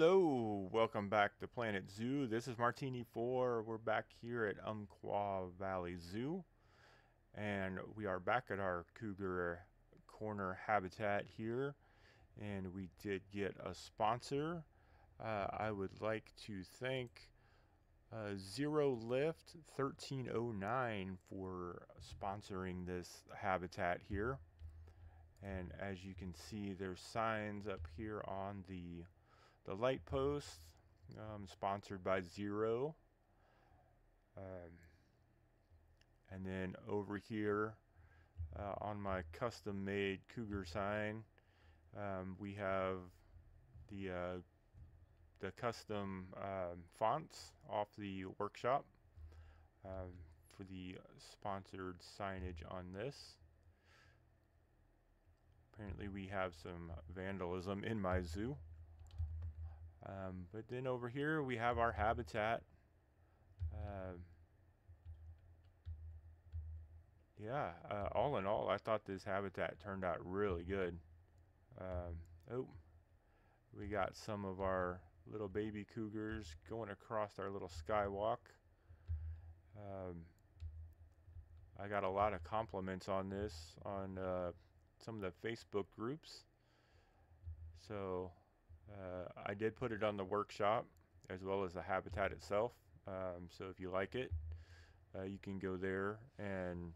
Hello, welcome back to Planet Zoo. This is Martini 4. We're back here at Umpqua Valley Zoo, and we are back at our cougar corner habitat here, and we did get a sponsor. I would like to thank Zero Lift 1309 for sponsoring this habitat here. And as you can see, there's signs up here on the light post, sponsored by Zero. And then over here on my custom made cougar sign, we have the custom fonts off the workshop for the sponsored signage on this. Apparently we have some vandalism in my zoo. But then over here we have our habitat. All in all, I thought this habitat turned out really good. We got some of our little baby cougars going across our little skywalk. I got a lot of compliments on this on some of the Facebook groups. So I did put it on the workshop as well as the habitat itself. So if you like it, you can go there and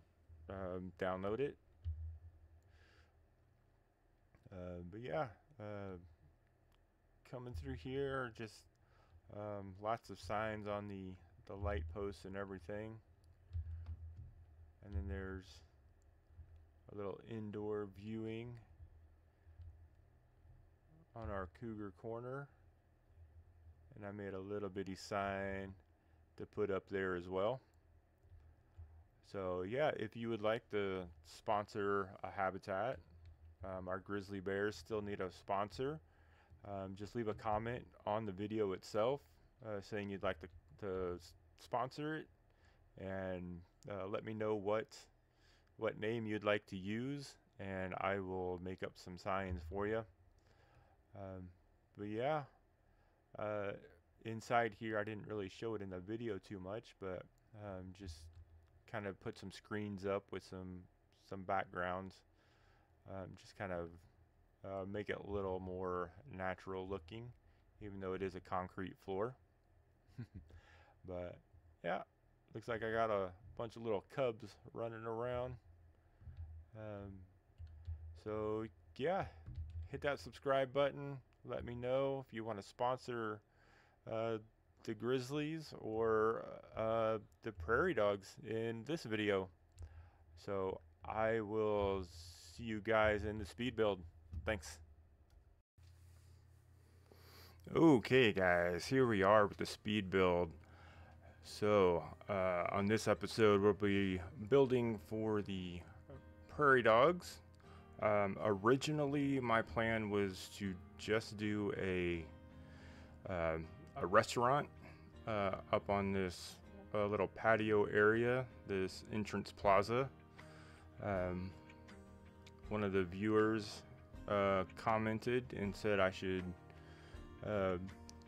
download it. But yeah, coming through here, just lots of signs on the light posts and everything. And then there's a little indoor viewing on our cougar corner, and I made a little bitty sign to put up there as well. So yeah, if you would like to sponsor a habitat, our grizzly bears still need a sponsor. Just leave a comment on the video itself saying you'd like to sponsor it, and let me know what name you'd like to use, and I will make up some signs for you. But yeah, inside here I didn't really show it in the video too much, but just kind of put some screens up with some backgrounds, just kind of make it a little more natural looking, even though it is a concrete floor. But yeah, looks like I got a bunch of little cubs running around. So yeah, hit that subscribe button. Let me know if you want to sponsor the grizzlies or the prairie dogs in this video. So I will see you guys in the speed build. Thanks. Okay guys, here we are with the speed build. So on this episode we'll be building for the prairie dogs. Originally my plan was to just do a restaurant up on this little patio area, this entrance plaza. One of the viewers commented and said I should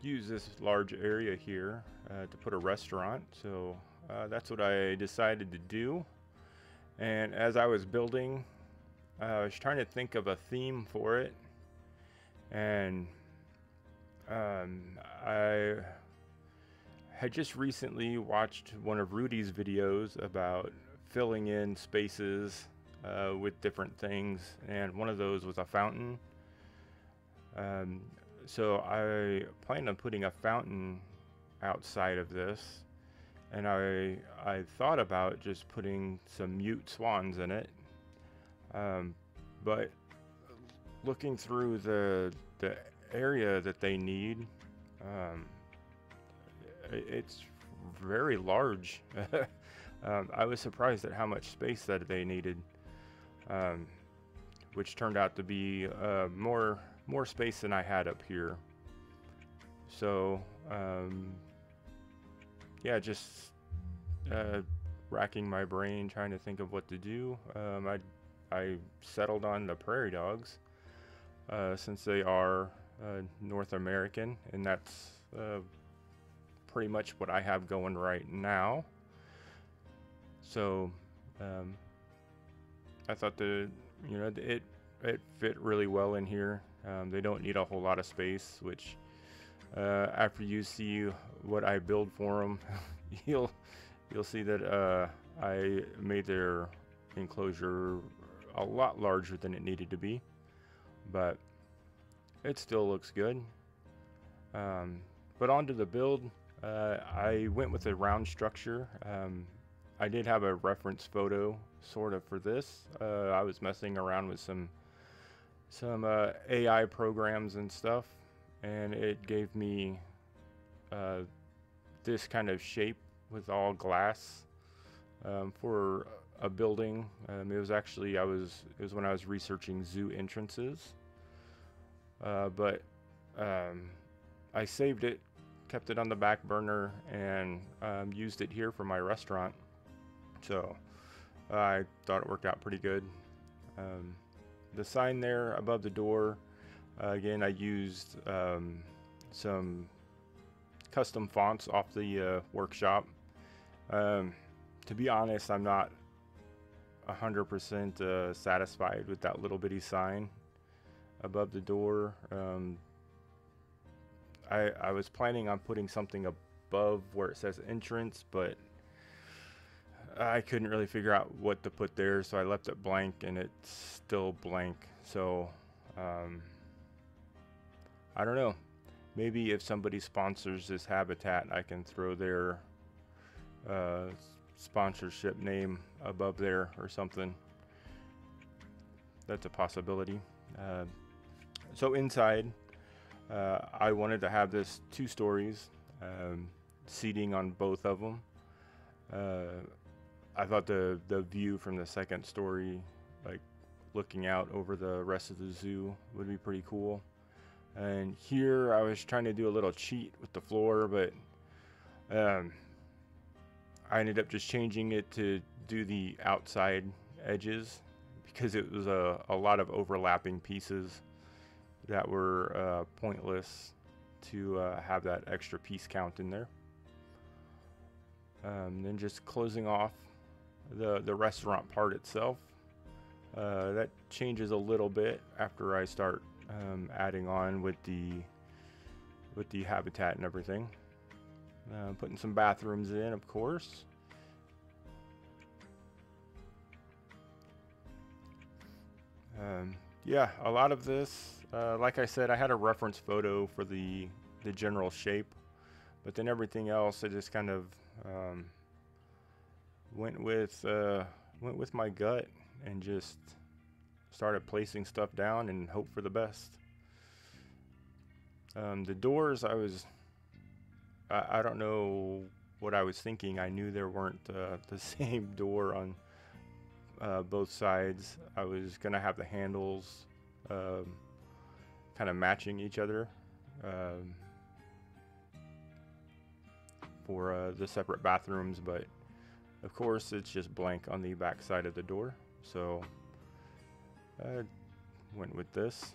use this large area here to put a restaurant. So that's what I decided to do. And as I was building, I was trying to think of a theme for it, and I had just recently watched one of Rudy's videos about filling in spaces with different things, and one of those was a fountain. So I planned on putting a fountain outside of this, and I thought about just putting some mute swans in it. But looking through the area that they need, it's very large. I was surprised at how much space that they needed, which turned out to be more space than I had up here. So yeah, just racking my brain trying to think of what to do. I settled on the prairie dogs since they are North American, and that's pretty much what I have going right now. So I thought it fit really well in here. They don't need a whole lot of space, which after you see what I build for them, you'll see that I made their enclosure a lot larger than it needed to be, but it still looks good. But onto the build, I went with a round structure. I did have a reference photo sort of for this. I was messing around with some AI programs and stuff, and it gave me this kind of shape with all glass for a building. It was actually it was when I was researching zoo entrances, but I saved it, kept it on the back burner, and used it here for my restaurant. So I thought it worked out pretty good. The sign there above the door, again, I used some custom fonts off the workshop. To be honest, I'm not 100% satisfied with that little bitty sign above the door. I was planning on putting something above where it says entrance, but I couldn't really figure out what to put there, so I left it blank, and it's still blank. So I don't know. Maybe if somebody sponsors this habitat, I can throw their sponsorship name above there or something. That's a possibility. So inside, I wanted to have this 2 stories, seating on both of them. I thought the view from the 2nd story, like looking out over the rest of the zoo, would be pretty cool. And here I was trying to do a little cheat with the floor, but I ended up just changing it to do the outside edges because it was a lot of overlapping pieces that were pointless to have that extra piece count in there. Then just closing off the restaurant part itself. That changes a little bit after I start adding on with the habitat and everything. Putting some bathrooms in, of course. Yeah, a lot of this, like I said, I had a reference photo for the general shape, but then everything else I just kind of went with my gut and just started placing stuff down and hope for the best. The doors, I don't know what I was thinking. I knew there weren't the same door on both sides. I was gonna have the handles kind of matching each other for the separate bathrooms, but of course it's just blank on the back side of the door, so I went with this.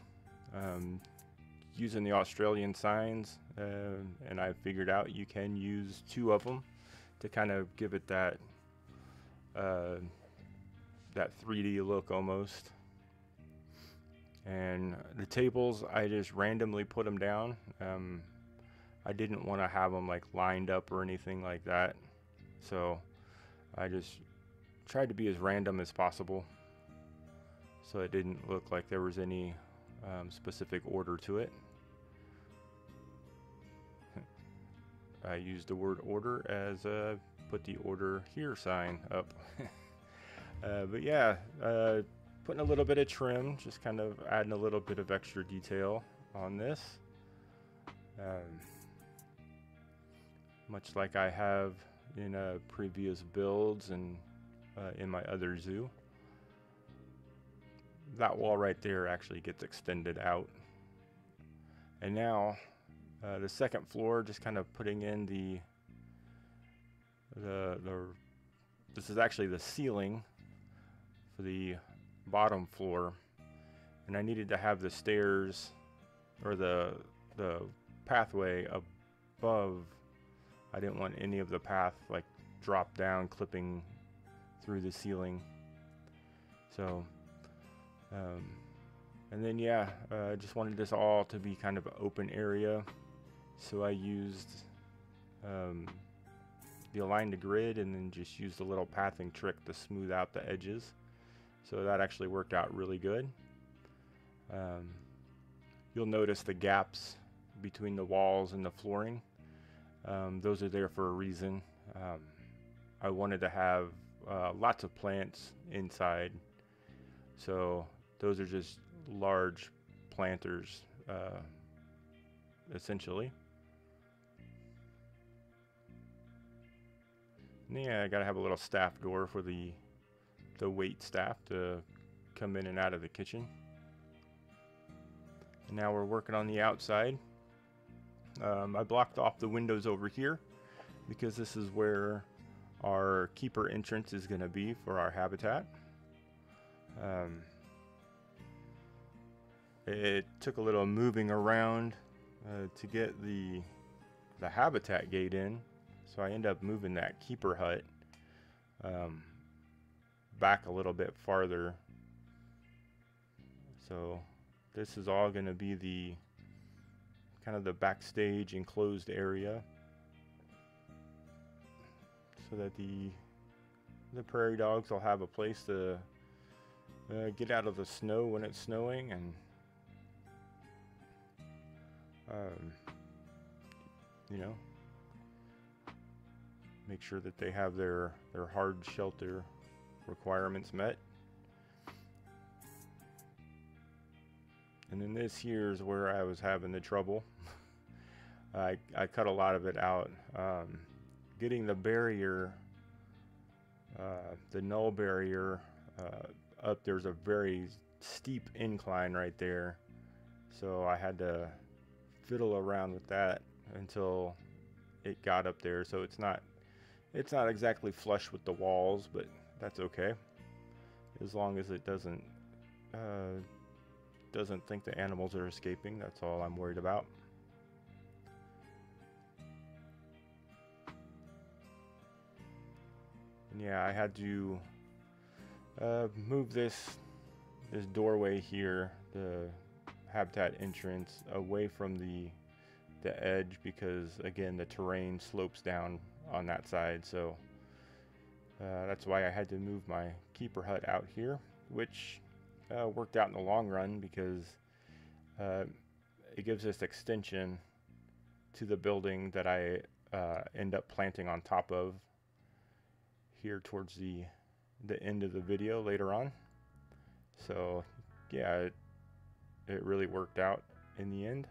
Using the Australian signs, and I figured out you can use 2 of them to kind of give it that that 3D look almost. And the tables, I just randomly put them down. I didn't want to have them like lined up or anything like that, so I just tried to be as random as possible, so it didn't look like there was any specific order to it. I used the word order as put the order here sign up. But yeah, putting a little bit of trim, just kind of adding a little bit of extra detail on this. Much like I have in previous builds and in my other zoo. That wall right there actually gets extended out. And now the 2nd floor, just kind of putting in this is actually the ceiling for the bottom floor, and I needed to have the stairs or the pathway above. I didn't want any of the path like drop down, clipping through the ceiling. So, and then yeah, I just wanted this all to be kind of an open area. So I used the align to grid, and then just used a little pathing trick to smooth out the edges. So that actually worked out really good. You'll notice the gaps between the walls and the flooring. Those are there for a reason. I wanted to have lots of plants inside, so those are just large planters, essentially. And yeah, I gotta have a little staff door for the wait staff to come in and out of the kitchen. And now we're working on the outside. I blocked off the windows over here because this is where our keeper entrance is going to be for our habitat. It took a little moving around to get the habitat gate in, so I ended up moving that keeper hut back a little bit farther. So this is all going to be the kind of the backstage enclosed area, so that the prairie dogs will have a place to get out of the snow when it's snowing, and you know, make sure that they have their hard shelter requirements met. And then this here is where I was having the trouble. I cut a lot of it out. Getting the barrier, the null barrier up, there's a very steep incline right there. So I had to fiddle around with that until it got up there. So it's not exactly flush with the walls, but that's okay, as long as it doesn't think the animals are escaping. That's all I'm worried about. And yeah, I had to move this doorway here, the habitat entrance, away from the edge, because again the terrain slopes down on that side. So that's why I had to move my keeper hut out here, which worked out in the long run, because it gives this extension to the building that I end up planting on top of here towards the end of the video later on. So yeah, it really worked out in the end.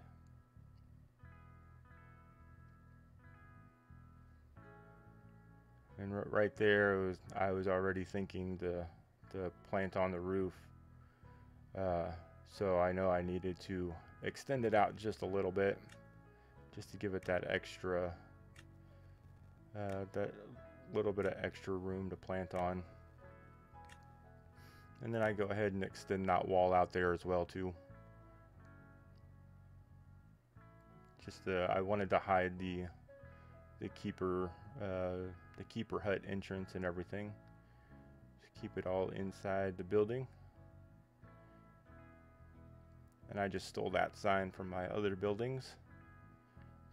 And right there, I was already thinking the plant on the roof. So I know I needed to extend it out just a little bit, just to give it that extra, that little bit of extra room to plant on. And then I go ahead and extend that wall out there as well too. Just I wanted to hide the keeper hut entrance and everything. Just keep it all inside the building. And I just stole that sign from my other buildings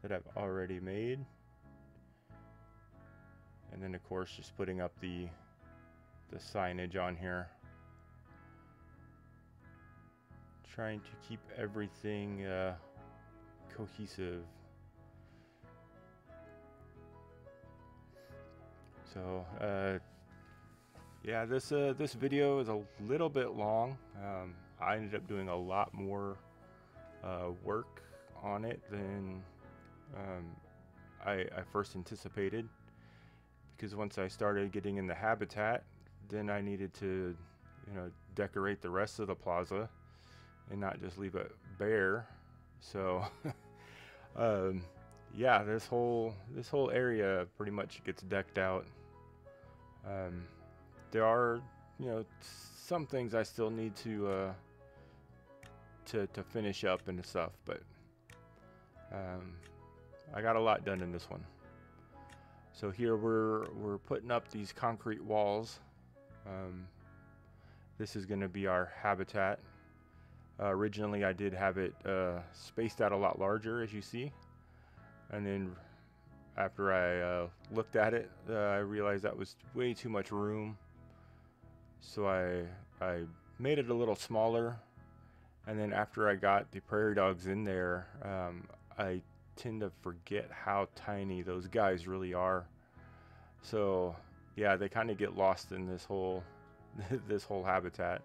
that I've already made. And then of course just putting up the signage on here. Trying to keep everything cohesive. So yeah, this video is a little bit long. I ended up doing a lot more work on it than I first anticipated, because once I started getting in the habitat, then I needed to, you know, decorate the rest of the plaza and not just leave it bare. So yeah, this whole area pretty much gets decked out. There are, you know, some things I still need to to finish up and stuff, but I got a lot done in this one. So here we're putting up these concrete walls. This is going to be our habitat. Originally I did have it spaced out a lot larger, as you see, and then after I looked at it, I realized that was way too much room, so I made it a little smaller. And then after I got the prairie dogs in there, I tend to forget how tiny those guys really are. So yeah, they kind of get lost in this whole this whole habitat.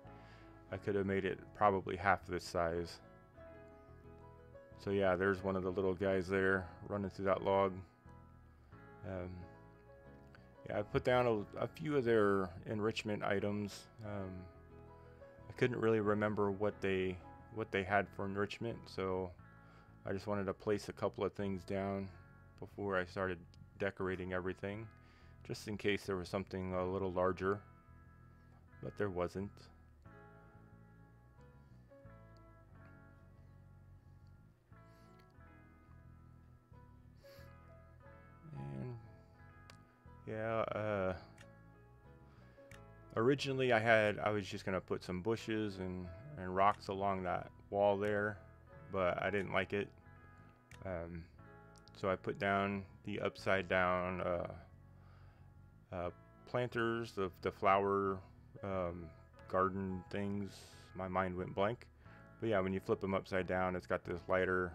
I could have made it probably half this size. So yeah, there's one of the little guys there running through that log. Yeah, I put down a few of their enrichment items. I couldn't really remember what they had for enrichment, so I just wanted to place a couple of things down before I started decorating everything, just in case there was something a little larger, but there wasn't. And yeah, originally I was just gonna put some bushes and rocks along that wall there, but I didn't like it. So I put down the upside down planters, the flower garden things. My mind went blank. But yeah, when you flip them upside down, it's got this lighter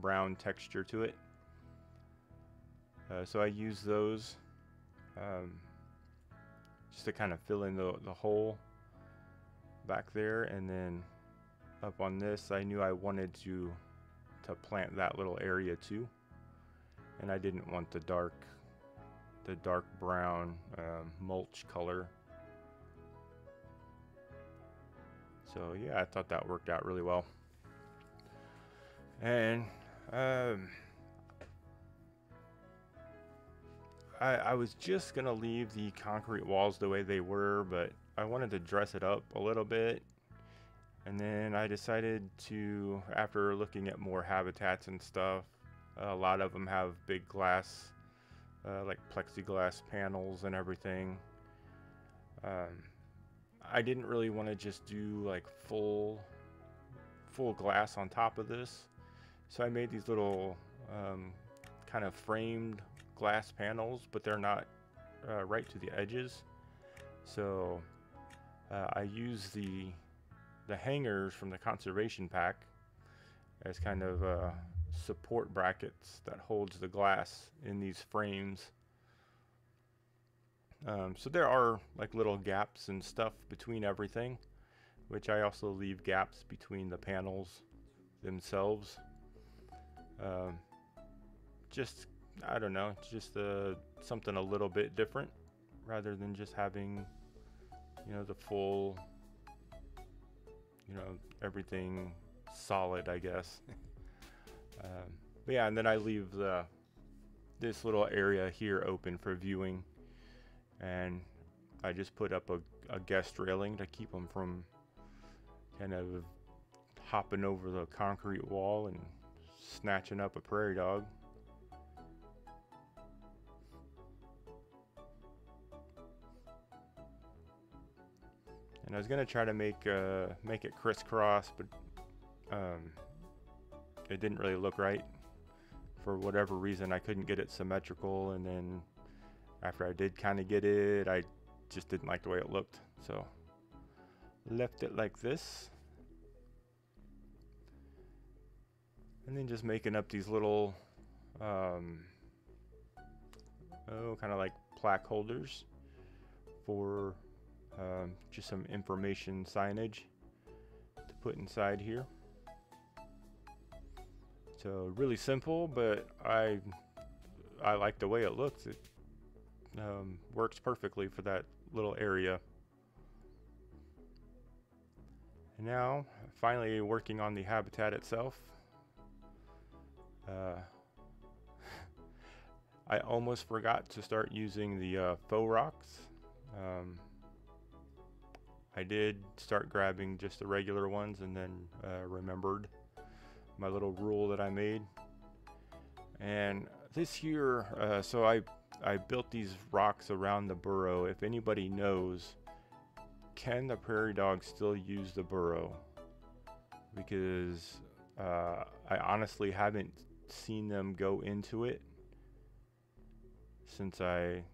brown texture to it. So I use those just to kind of fill in the hole back there. And then up on this, I knew I wanted to plant that little area too, and I didn't want the dark brown mulch color. So yeah, I thought that worked out really well. And I was just gonna leave the concrete walls the way they were, but I wanted to dress it up a little bit. And then I decided to, after looking at more habitats and stuff, a lot of them have big glass, like plexiglass panels and everything. I didn't really want to just do like full glass on top of this, so I made these little kind of framed glass panels, but they're not right to the edges. So I use the hangers from the conservation pack as kind of support brackets that holds the glass in these frames. So there are like little gaps and stuff between everything, which I also leave gaps between the panels themselves. Just, I don't know, it's just something a little bit different rather than just having, you know, the full, you know, everything solid, I guess. But yeah, and then I leave this little area here open for viewing, and I just put up a guest railing to keep them from kind of hopping over the concrete wall and snatching up a prairie dog. And I was gonna try to make it crisscross, but it didn't really look right. For whatever reason, I couldn't get it symmetrical, and then after I did kind of get it, I just didn't like the way it looked, so left it like this. And then just making up these little kind of like plaque holders for just some information signage to put inside here. So really simple, but I like the way it looks. It works perfectly for that little area. And now, finally working on the habitat itself. I almost forgot to start using the faux rocks. I did start grabbing just the regular ones, and then remembered my little rule that I made. And this here, so I built these rocks around the burrow. If anybody knows, can the prairie dogs still use the burrow? Because I honestly haven't seen them go into it since I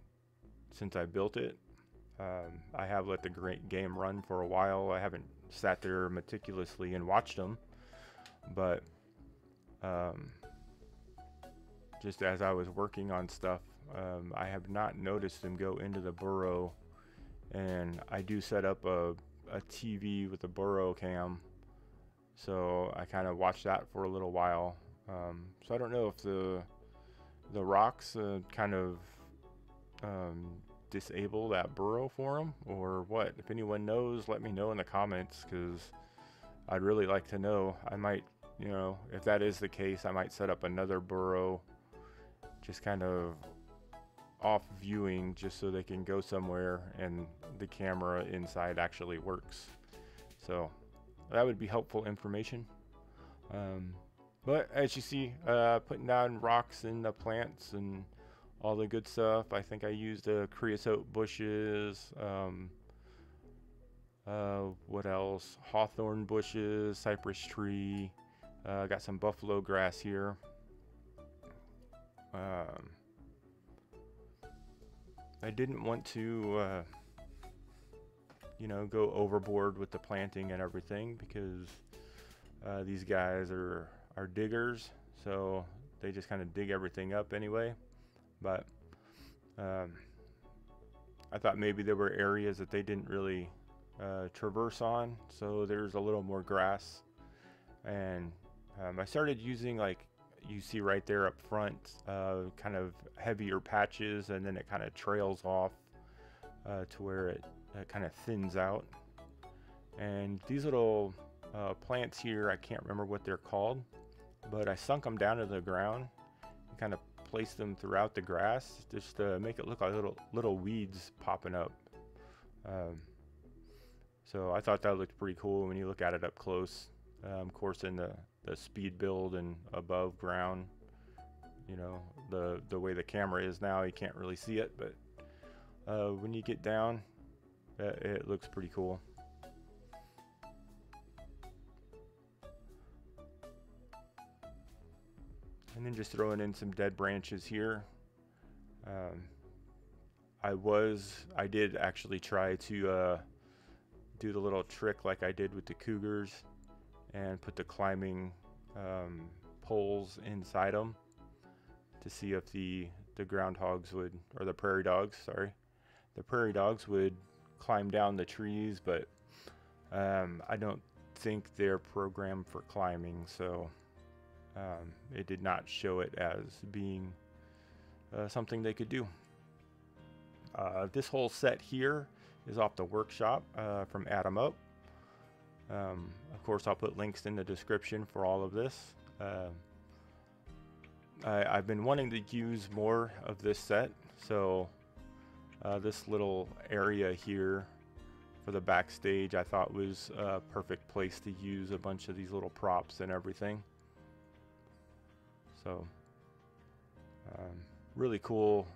built it. I have let the game run for a while. I haven't sat there meticulously and watched them, but just as I was working on stuff, I have not noticed them go into the burrow. And I do set up a TV with a burrow cam, so I kind of watched that for a little while. So I don't know if the rocks kind of disable that burrow for them or what. If anyone knows, let me know in the comments, because I'd really like to know. I might, you know, if that is the case, I might set up another burrow just kind of off viewing, just so they can go somewhere and the camera inside actually works. So that would be helpful information. But as you see, putting down rocks in the plants and all the good stuff. I think I used creosote bushes, what else, hawthorn bushes, cypress tree, got some buffalo grass here. I didn't want to you know, go overboard with the planting and everything, because these guys are diggers, so they just kind of dig everything up anyway. But I thought maybe there were areas that they didn't really traverse on, so there's a little more grass. And I started using, like you see right there up front, kind of heavier patches, and then it kind of trails off to where it kind of thins out. And these little plants here, I can't remember what they're called, but I sunk them down to the ground and kind of placed them throughout the grass, just to make it look like little weeds popping up. So I thought that looked pretty cool when you look at it up close. Of course, in the speed build and above ground, you know, the way the camera is now, you can't really see it, but when you get down, it looks pretty cool. And then just throwing in some dead branches here. I did actually try to do the little trick like I did with the cougars and put the climbing poles inside them to see if the groundhogs would, or the prairie dogs, sorry, the prairie dogs would climb down the trees, but I don't think they're programmed for climbing, so it did not show it as being something they could do. This whole set here is off the workshop from Adamup. Of course, I'll put links in the description for all of this. I've been wanting to use more of this set, so this little area here for the backstage I thought was a perfect place to use a bunch of these little props and everything. So really cool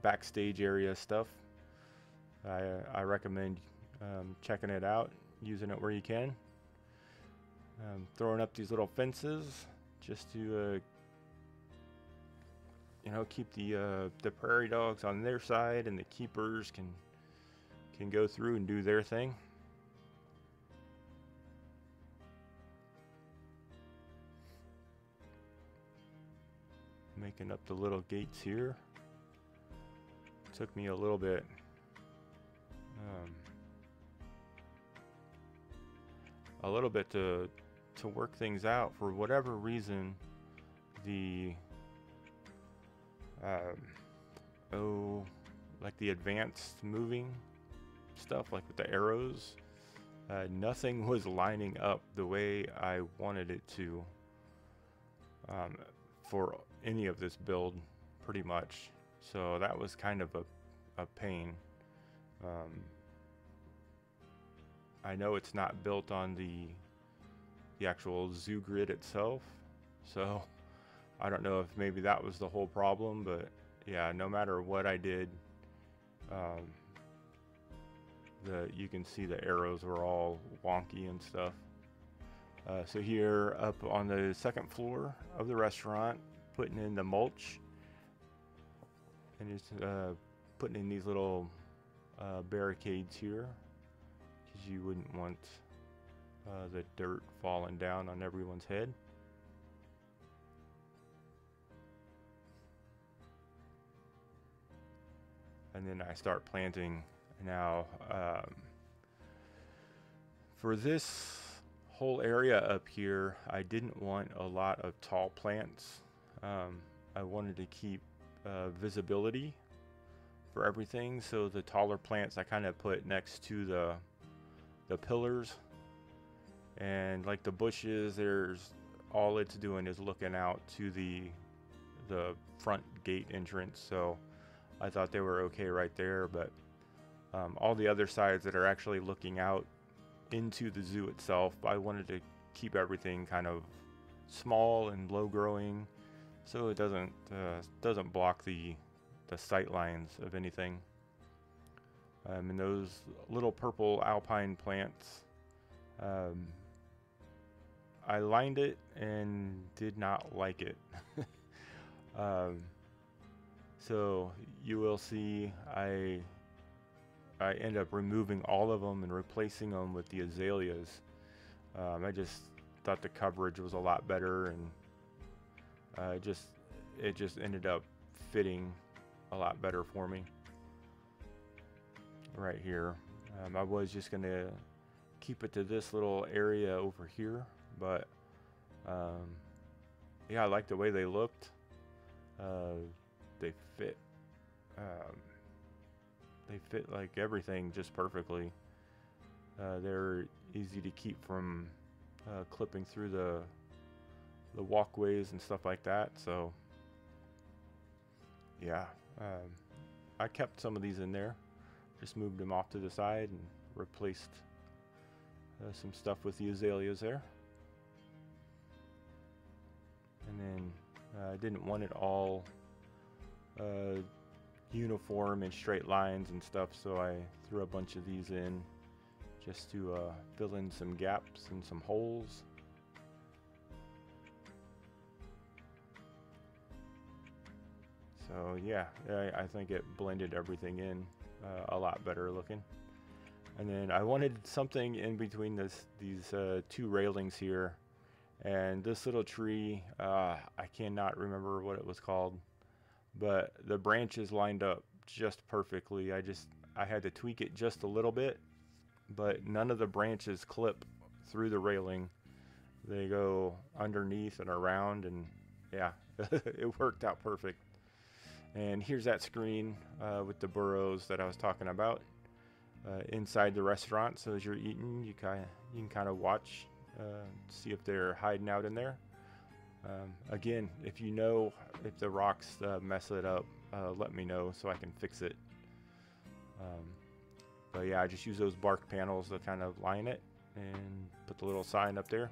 backstage area stuff. I recommend checking it out, using it where you can. Throwing up these little fences just to you know, keep the prairie dogs on their side, and the keepers can go through and do their thing. Making up the little gates here. Took me a little bit to work things out. For whatever reason, the like the advanced moving stuff, like with the arrows, nothing was lining up the way I wanted it to for any of this build, pretty much. So that was kind of a pain. I know it's not built on the actual zoo grid itself, so I don't know if maybe that was the whole problem, but yeah, no matter what I did, um, you can see the arrows were all wonky and stuff. So here up on the second floor of the restaurant, putting in the mulch and just putting in these little barricades here, because you wouldn't want the dirt falling down on everyone's head. And then I start planting now. For this whole area up here, I didn't want a lot of tall plants. I wanted to keep visibility for everything, so the taller plants I kind of put next to the pillars, and like the bushes, there's all it's doing is looking out to the front gate entrance, so I thought they were okay right there. But all the other sides that are actually looking out into the zoo itself, I wanted to keep everything kind of small and low growing, so it doesn't block the sight lines of anything. And those little purple alpine plants, I lined it and did not like it. So you will see I end up removing all of them and replacing them with the azaleas. I just thought the coverage was a lot better, and it just ended up fitting a lot better for me right here. I was just gonna keep it to this little area over here, but yeah, I like the way they looked. They fit. They fit like everything just perfectly. They're easy to keep from clipping through the walkways and stuff like that. So yeah, I kept some of these in there. Just moved them off to the side and replaced some stuff with the azaleas there. And then I didn't want it all uniform and straight lines and stuff, so I threw a bunch of these in just to fill in some gaps and some holes. So yeah, I think it blended everything in a lot better looking. And then I wanted something in between these two railings here, and this little tree, I cannot remember what it was called, but the branches lined up just perfectly. I had to tweak it just a little bit, but none of the branches clip through the railing. They go underneath and around, and yeah, it worked out perfect. And here's that screen with the burrows that I was talking about inside the restaurant. So as you're eating, you can kind of watch, see if they're hiding out in there. Again, if you know if the rocks mess it up, let me know so I can fix it. But yeah, I just use those bark panels to kind of line it and put the little sign up there.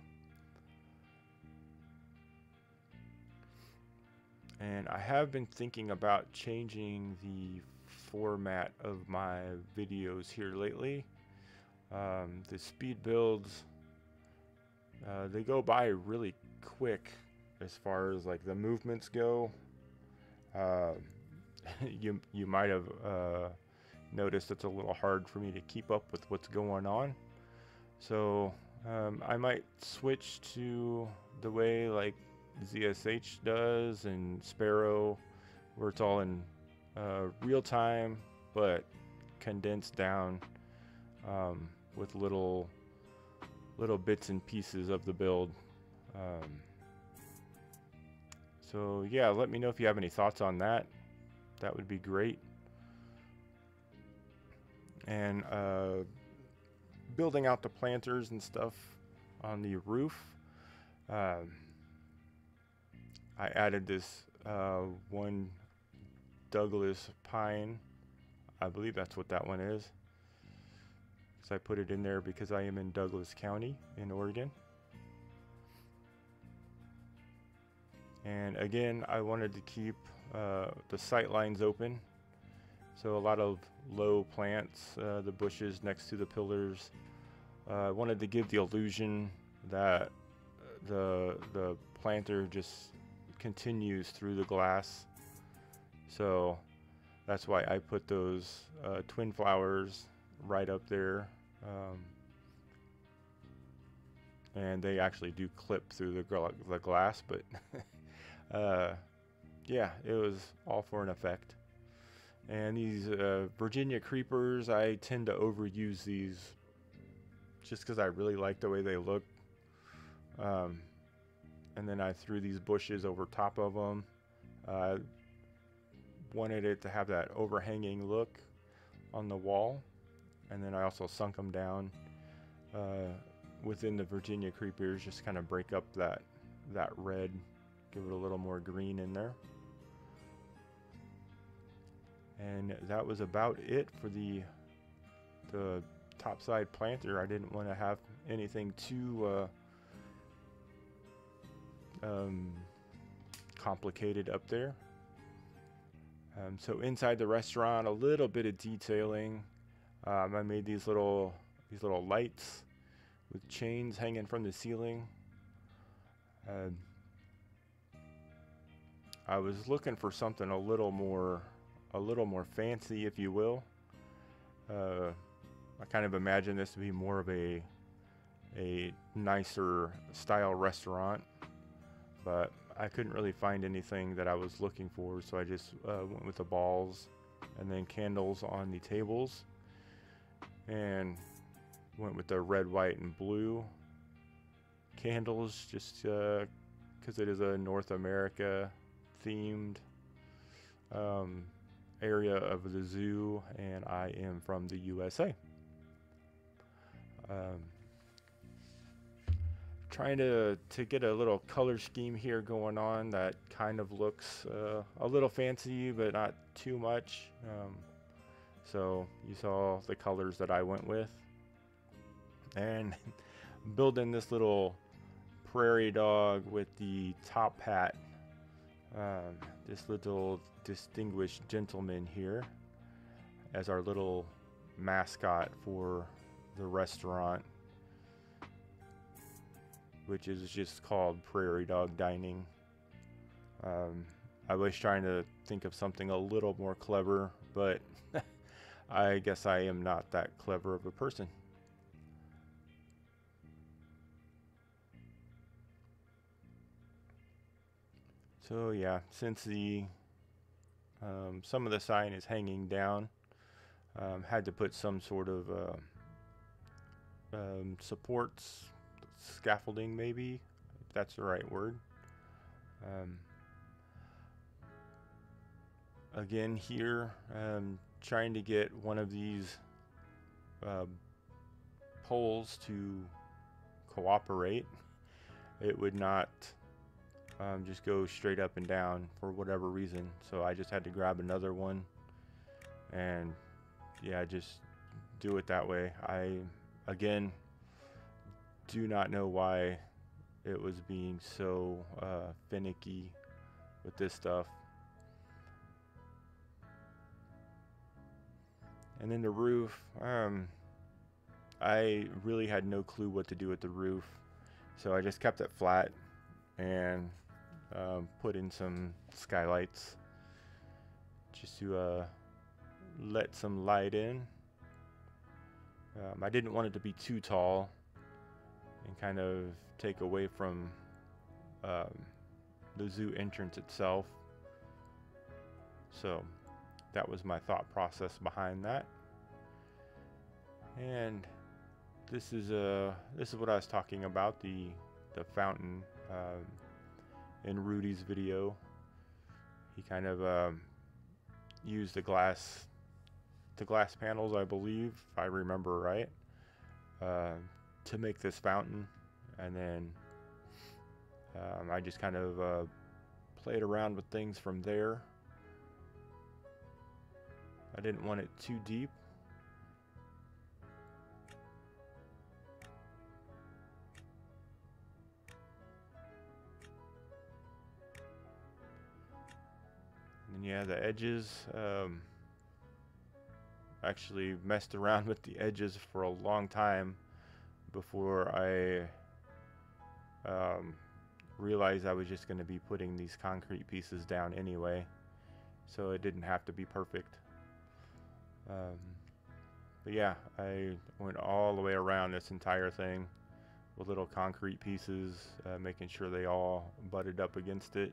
And I have been thinking about changing the format of my videos here lately. The speed builds, they go by really quick as far as like the movements go. You might have noticed it's a little hard for me to keep up with what's going on. So I might switch to the way like ZSH does and Sparrow, where it's all in real time but condensed down with little bits and pieces of the build. So yeah, let me know if you have any thoughts on that. That would be great. And building out the planters and stuff on the roof, I added this one Douglas pine. I believe that's what that one is. So I put it in there because I am in Douglas County in Oregon. And again, I wanted to keep the sight lines open. So a lot of low plants, the bushes next to the pillars. I wanted to give the illusion that the planter just continues through the glass. So that's why I put those twin flowers right up there. And they actually do clip through the glass, but yeah, it was all for an effect. And these Virginia creepers, I tend to overuse these just because I really like the way they look. And then I threw these bushes over top of them. Wanted it to have that overhanging look on the wall. And then I also sunk them down within the Virginia creepers, just kind of break up that red, give it a little more green in there. And that was about it for the topside planter. I didn't want to have anything too complicated up there. So inside the restaurant, a little bit of detailing. I made these little lights with chains hanging from the ceiling. I was looking for something a little more fancy, if you will. I kind of imagine this to be more of a nicer style restaurant, but I couldn't really find anything that I was looking for, so I just went with the balls and then candles on the tables, and went with the red, white, and blue candles just because it is a North America themed area of the zoo, and I am from the USA. Trying to get a little color scheme here going on that kind of looks a little fancy, but not too much. So you saw the colors that I went with, and building this little prairie dog with the top hat. This little distinguished gentleman here as our little mascot for the restaurant, which is just called Prairie Dog Dining. I was trying to think of something a little more clever, but I guess I am not that clever of a person. So yeah, since the some of the sign is hanging down, had to put some sort of supports, scaffolding maybe, if that's the right word. Again here, trying to get one of these poles to cooperate. It would not just go straight up and down for whatever reason, so I just had to grab another one and yeah, just do it that way. I again do not know why it was being so finicky with this stuff. And then the roof, I really had no clue what to do with the roof, so I just kept it flat and put in some skylights just to let some light in. I didn't want it to be too tall and kind of take away from the zoo entrance itself. So that was my thought process behind that. And this is what I was talking about, the fountain in Rudy's video. He kind of used the glass panels, I believe, if I remember right, to make this fountain, and then I just kind of played around with things from there. I didn't want it too deep, And yeah, the edges, actually messed around with the edges for a long time before I realized I was just going to be putting these concrete pieces down anyway, so it didn't have to be perfect. But yeah, I went all the way around this entire thing with little concrete pieces, making sure they all butted up against it,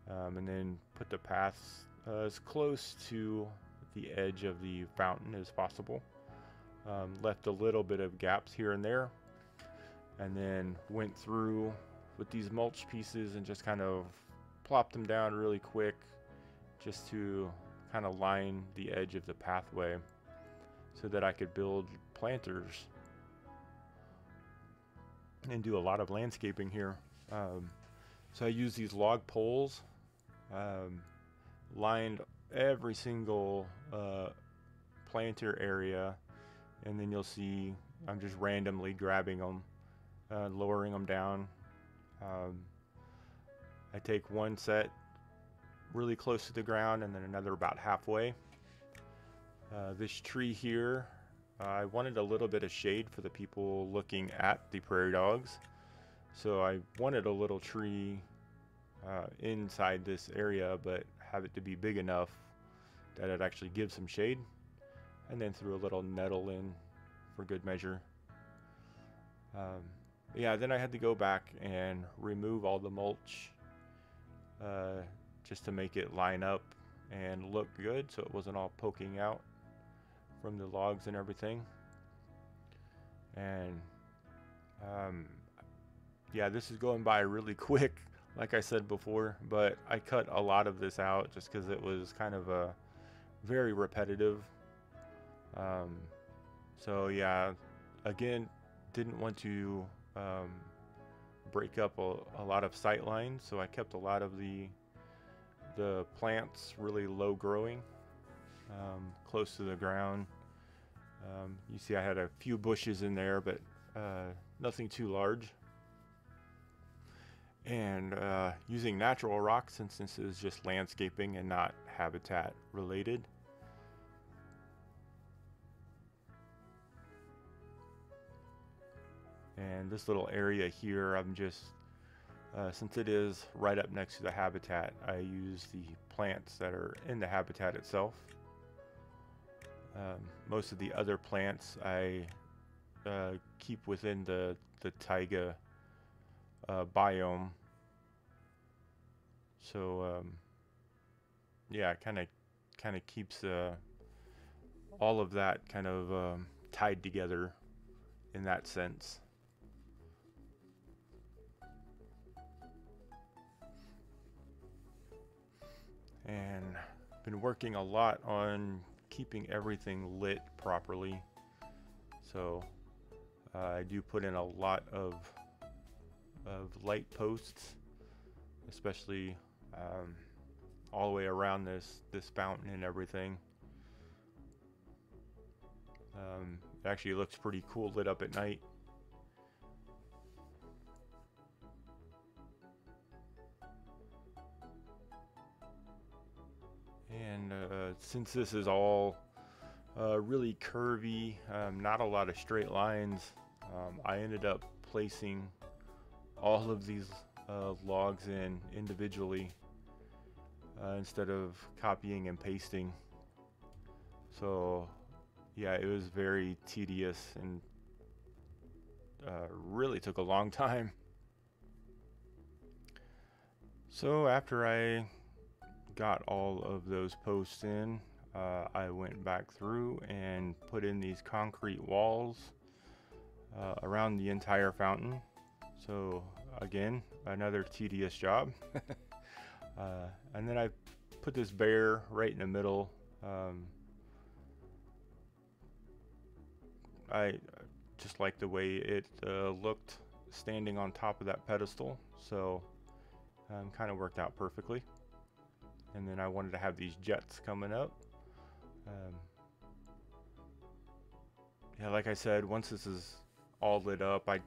and then put the paths as close to the edge of the fountain as possible. Left a little bit of gaps here and there, and then went through with these mulch pieces and just kind of plopped them down really quick just to kind of line the edge of the pathway so that I could build planters and do a lot of landscaping here. So I used these log poles, lined every single planter area, and then you'll see I'm just randomly grabbing them, lowering them down. I take one set really close to the ground and then another about halfway. This tree here, I wanted a little bit of shade for the people looking at the prairie dogs, so I wanted a little tree inside this area, but have it to be big enough that it actually gives some shade, and then threw a little nettle in for good measure. Yeah, then I had to go back and remove all the mulch just to make it line up and look good, so it wasn't all poking out from the logs and everything. And yeah, this is going by really quick, like I said before, but I cut a lot of this out just because it was kind of a very repetitive. So yeah, again, didn't want to break up a lot of sight lines, so I kept a lot of the plants really low growing, close to the ground. You see I had a few bushes in there, but nothing too large. And using natural rocks, since this is just landscaping and not habitat related. And this little area here, I'm just, since it is right up next to the habitat, I use the plants that are in the habitat itself. Most of the other plants I keep within the taiga biome. So yeah, kind of keeps all of that kind of tied together in that sense. And been working a lot on keeping everything lit properly. So I do put in a lot of light posts, especially all the way around this fountain and everything. It actually looks pretty cool lit up at night. And since this is all really curvy, not a lot of straight lines, I ended up placing all of these logs in individually instead of copying and pasting. So yeah, it was very tedious and really took a long time. So after I got all of those posts in, I went back through and put in these concrete walls around the entire fountain. So again, another tedious job. And then I put this bear right in the middle. I just like the way it looked standing on top of that pedestal, so kind of worked out perfectly. And then I wanted to have these jets coming up. Yeah, like I said, once this is all lit up, I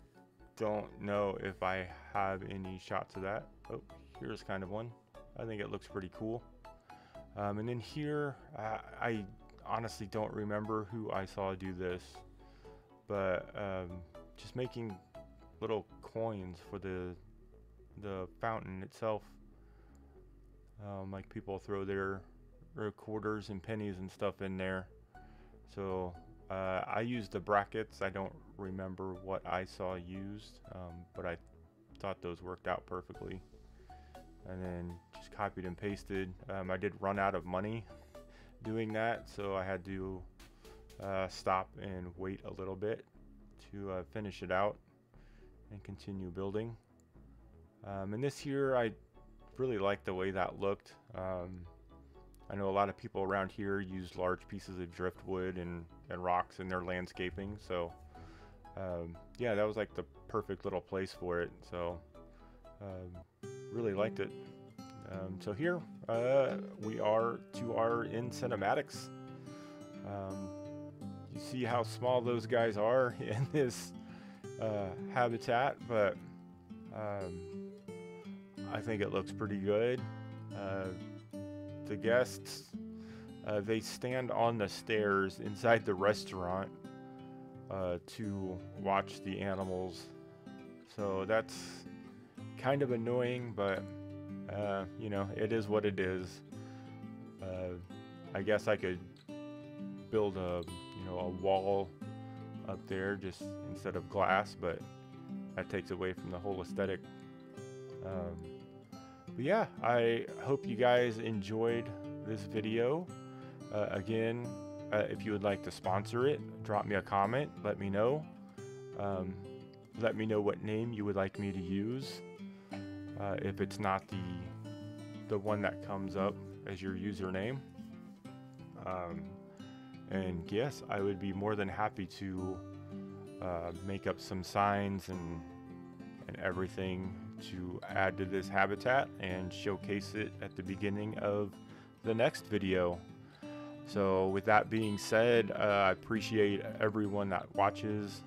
don't know if I have any shots of that. Oh, here's kind of one. I think it looks pretty cool. And then here, I honestly don't remember who I saw do this, but just making little coins for the fountain itself. Like people throw their quarters and pennies and stuff in there. So I used the brackets. I don't remember what I saw used, but I thought those worked out perfectly. And then just copied and pasted. I did run out of money doing that, so I had to stop and wait a little bit to finish it out and continue building. And this here, I really like the way that looked. I know a lot of people around here use large pieces of driftwood and rocks in their landscaping, so yeah, that was like the perfect little place for it. So really liked it. So here we are to our in cinematics. You see how small those guys are in this habitat, but I think it looks pretty good. The guests, they stand on the stairs inside the restaurant to watch the animals. So that's kind of annoying, but you know, it is what it is. I guess I could build a wall up there just instead of glass, but that takes away from the whole aesthetic. But yeah, I hope you guys enjoyed this video. Again, if you would like to sponsor it, drop me a comment, let me know. Let me know what name you would like me to use. If it's not the one that comes up as your username. And yes, I would be more than happy to make up some signs and everything to add to this habitat and showcase it at the beginning of the next video. So with that being said, I appreciate everyone that watches.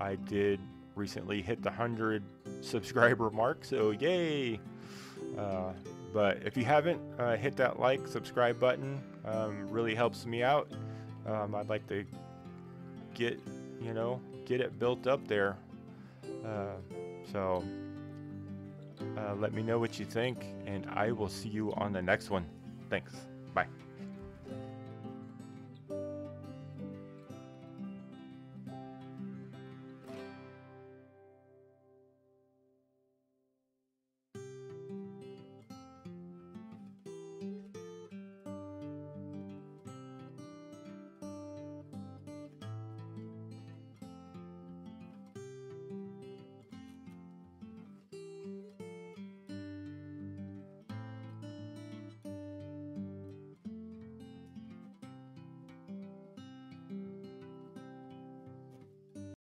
I did recently hit the 100 subscriber mark, so yay. But if you haven't, hit that like, subscribe button. Really helps me out. I'd like to get it built up there. So let me know what you think, and I will see you on the next one. Thanks. Bye.